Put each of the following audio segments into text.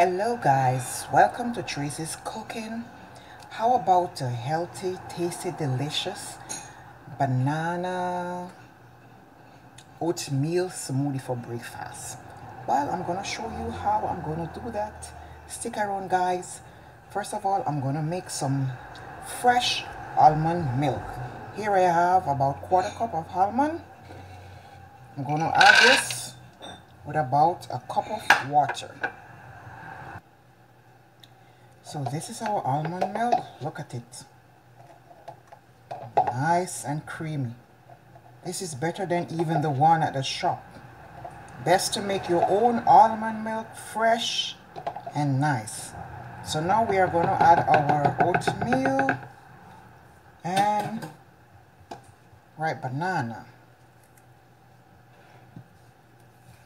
Hello guys, welcome to Tracy's Cooking. How about a healthy, tasty, delicious banana oatmeal smoothie for breakfast? Well, I'm gonna show you how I'm gonna do that. Stick around guys. First of all, I'm gonna make some fresh almond milk. Here I have about quarter cup of almond. I'm gonna add this with about a cup of water. So this is our almond milk. Look at it. Nice and creamy. This is better than even the one at the shop. Best to make your own almond milk fresh and nice. So now we are going to add our oatmeal and ripe banana.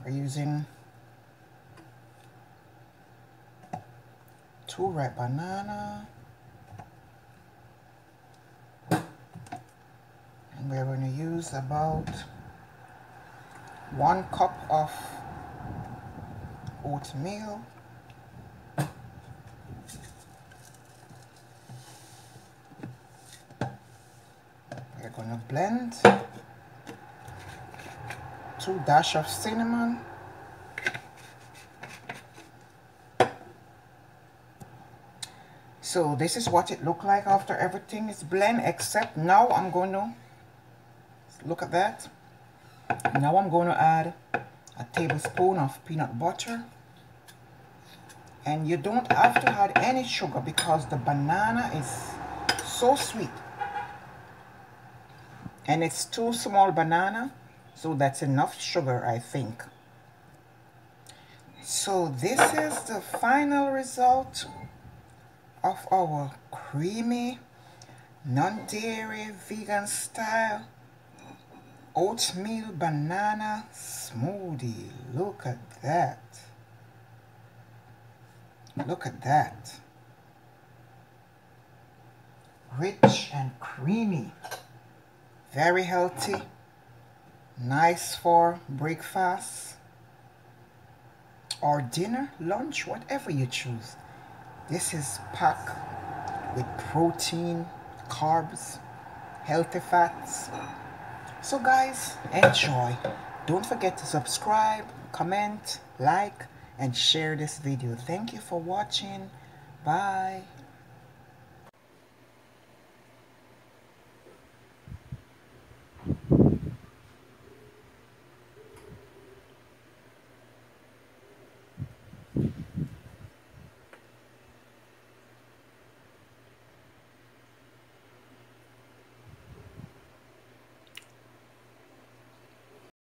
We're using 2 ripe banana, and we're going to use about 1 cup of oatmeal. We're going to blend 2 dashes of cinnamon, so this is what it looked like after everything is blended, except now I'm going to look at that. Now I'm going to add a tablespoon of peanut butter, and you don't have to add any sugar because the banana is so sweet, and it's 2 small banana, so that's enough sugar, I think. So this is the final result of our creamy, non-dairy, vegan style oatmeal banana smoothie. Look at that. Look at that. Rich and creamy. Very healthy. Nice for breakfast or dinner, lunch, whatever you choose. This is packed with protein, carbs, healthy fats. So guys, enjoy. Don't forget to subscribe, comment, like, and share this video. Thank you for watching. Bye.